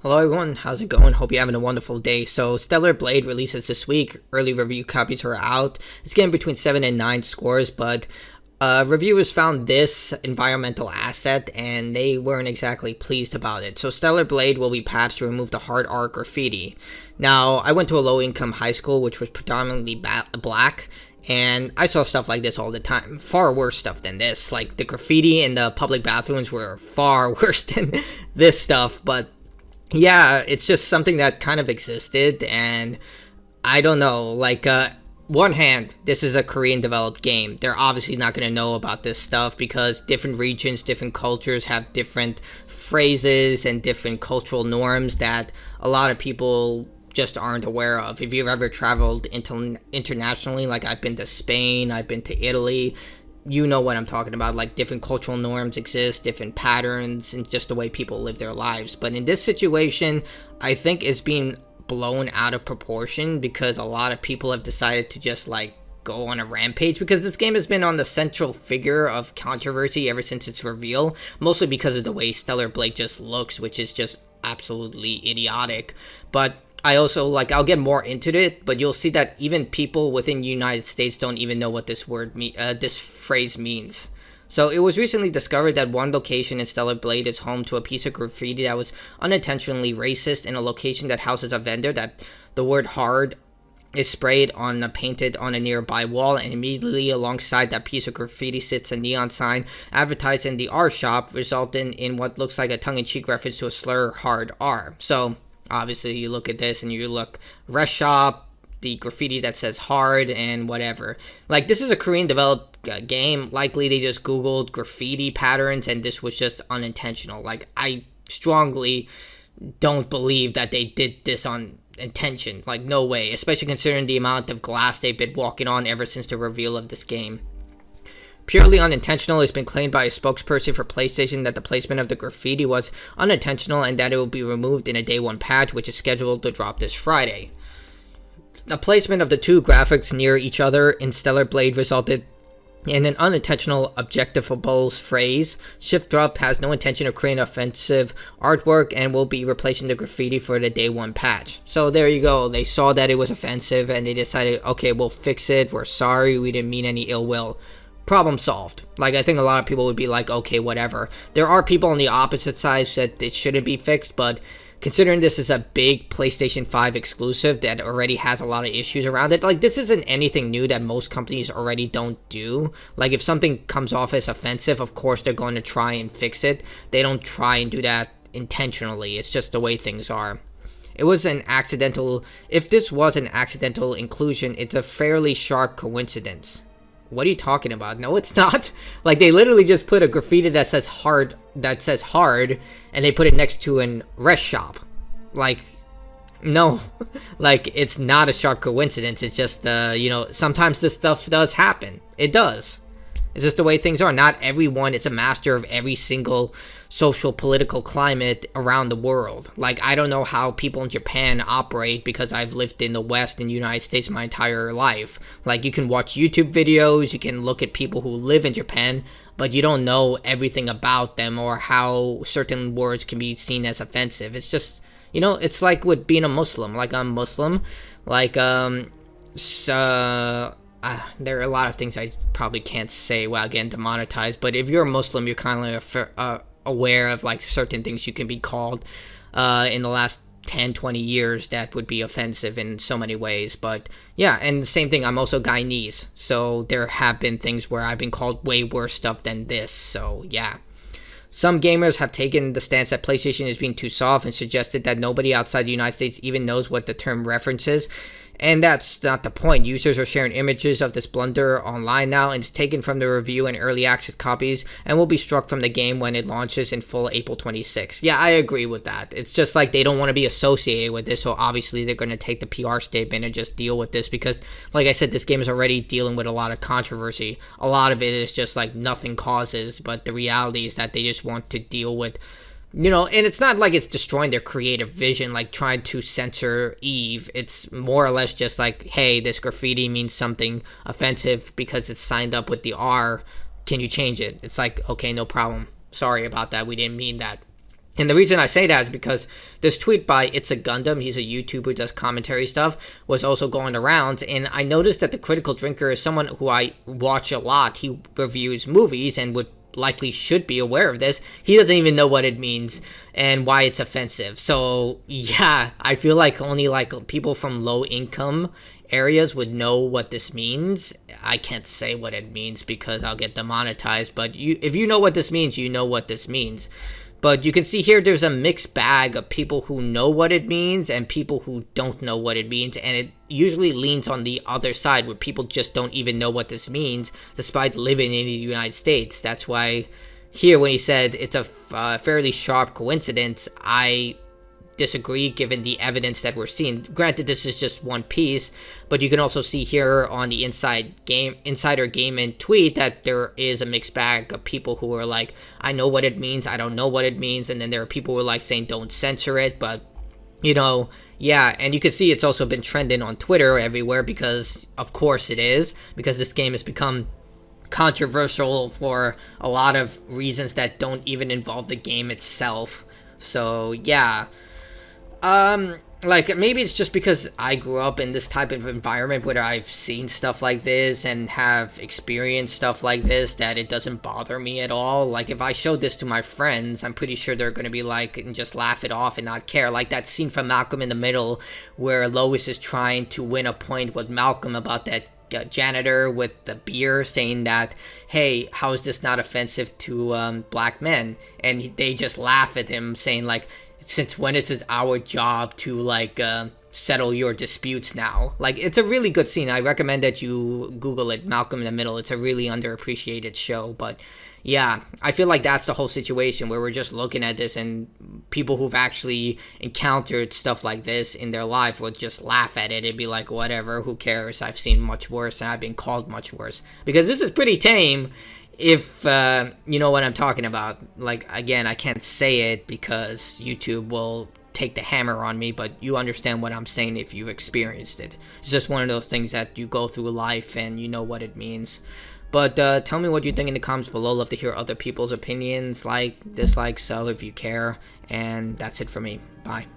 Hello everyone, how's it going? Hope you're having a wonderful day. So Stellar Blade releases this week. Early review copies are out. It's getting between 7 and 9 scores, but reviewers found this environmental asset and they weren't exactly pleased about it. So Stellar Blade will be patched to remove the hard art graffiti. Now, I went to a low-income high school which was predominantly black, and I saw stuff like this all the time. Far worse stuff than this. Like, the graffiti in the public bathrooms were far worse than this stuff, but yeah, it's just something that kind of existed, and I don't know, one hand, this is a Korean developed game. They're obviously not going to know about this stuff because different regions, different cultures have different phrases and different cultural norms that a lot of people just aren't aware of. If you've ever traveled internationally, like I've been to Spain, I've been to Italy, you know what I'm talking about. Like, different cultural norms exist, different patterns, and just the way people live their lives. But in this situation, I think it's being blown out of proportion because a lot of people have decided to just go on a rampage, because this game has been on the central figure of controversy ever since its reveal, mostly because of the way Stellar Blade just looks, which is just absolutely idiotic. But I also, I'll get more into it, but you'll see that even people within the United States don't even know what this this phrase means. So it was recently discovered that one location in Stellar Blade is home to a piece of graffiti that was unintentionally racist in a location that houses a vendor that the word hard is sprayed on painted on a nearby wall, and immediately alongside that piece of graffiti sits a neon sign advertising the R shop, resulting in what looks like a tongue-in-cheek reference to a slur, hard R. So obviously, you look at this and you look rest shop, the graffiti that says hard, and whatever. This is a Korean developed game. Likely they just Googled graffiti patterns and this was just unintentional. I strongly don't believe that they did this on intention. No way. Especially considering the amount of glass they've been walking on ever since the reveal of this game. Purely unintentional. It's been claimed by a spokesperson for PlayStation that the placement of the graffiti was unintentional and that it will be removed in a day one patch, which is scheduled to drop this Friday. The placement of the two graphics near each other in Stellar Blade resulted in an unintentional objectifiable phrase. Shift Drop has no intention of creating offensive artwork and will be replacing the graffiti for the day one patch. So there you go. They saw that it was offensive and they decided, okay, we'll fix it. We're sorry. We didn't mean any ill will. Problem solved. I think a lot of people would be like, okay, whatever. There are people on the opposite side that it shouldn't be fixed, but considering this is a big PlayStation 5 exclusive that already has a lot of issues around it, this isn't anything new that most companies already don't do. If something comes off as offensive, of course they're going to try and fix it. They don't try and do that intentionally. It's just the way things are. It was an accidental... If this was an accidental inclusion, it's a fairly sharp coincidence. What are you talking about? No, it's not. They literally just put a graffiti that says hard, and they put it next to an rest shop. No. It's not a sharp coincidence. It's just, sometimes this stuff does happen. It does. It's just the way things are. Not everyone is a master of every single social political climate around the world. I don't know how people in Japan operate because I've lived in the West and United States my entire life. You can watch YouTube videos, you can look at people who live in Japan, but you don't know everything about them or how certain words can be seen as offensive. It's just, it's like with being a Muslim. I'm Muslim. There are a lot of things I probably can't say without getting demonetized, but if you're a Muslim, you're kind of aware of certain things you can be called in the last 10-20 years that would be offensive in so many ways. But yeah, and the same thing, I'm also Guyanese, so there have been things where I've been called way worse stuff than this. So yeah, some gamers have taken the stance that PlayStation is being too soft and suggested that nobody outside the United States even knows what the term references. And that's not the point. Users are sharing images of this blunder online now, and it's taken from the review and early access copies and will be struck from the game when it launches in full April 26. Yeah, I agree with that. It's just they don't want to be associated with this, so obviously they're going to take the PR statement and just deal with this because, like I said, this game is already dealing with a lot of controversy. A lot of it is just nothing causes, but the reality is that they just want to deal with... and it's not like it's destroying their creative vision, trying to censor Eve. It's more or less just hey, this graffiti means something offensive because it's signed up with the R. Can you change it? It's okay, no problem. Sorry about that. We didn't mean that. And the reason I say that is because this tweet by It's a Gundam, he's a YouTuber who does commentary stuff, was also going around. And I noticed that the Critical Drinker is someone who I watch a lot. He reviews movies and would likely should be aware of this. He doesn't even know what it means and why it's offensive. So yeah, I feel like only like people from low income areas would know what this means. I can't say what it means because I'll get demonetized, but if you know what this means, you know what this means. But you can see here there's a mixed bag of people who know what it means and people who don't know what it means. And it usually leans on the other side where people just don't even know what this means despite living in the United States. That's why here when he said it's a fairly sharp coincidence, I disagree given the evidence that we're seeing. Granted, this is just one piece, but you can also see here on the Insider Gaming tweet that there is a mixed bag of people who are like, I know what it means, I don't know what it means, and then there are people who are like saying don't censor it. But you know, yeah, and you can see it's also been trending on Twitter everywhere because of course it is, because this game has become controversial for a lot of reasons that don't even involve the game itself. So yeah, like maybe it's just because I grew up in this type of environment where I've seen stuff like this and have experienced stuff like this that it doesn't bother me at all. Like if I showed this to my friends, I'm pretty sure they're going to be like and just laugh it off and not care. Like that scene from Malcolm in the Middle where Lois is trying to win a point with Malcolm about that janitor with the beer, saying that, hey, how is this not offensive to black men? And they just laugh at him saying like, since when it's our job to like settle your disputes now. Like it's a really good scene. I recommend that you Google it, Malcolm in the Middle. It's a really underappreciated show. But yeah, I feel like that's the whole situation where we're just looking at this and people who've actually encountered stuff like this in their life would just laugh at it and be like, whatever, who cares? I've seen much worse and I've been called much worse. Because this is pretty tame if you know what I'm talking about. Like, again, I can't say it because YouTube will take the hammer on me, but you understand what I'm saying if you've experienced it. It's just one of those things that you go through life and you know what it means. But tell me what you think in the comments below. Love to hear other people's opinions, like, dislikes, so if you care. And that's it for me. Bye.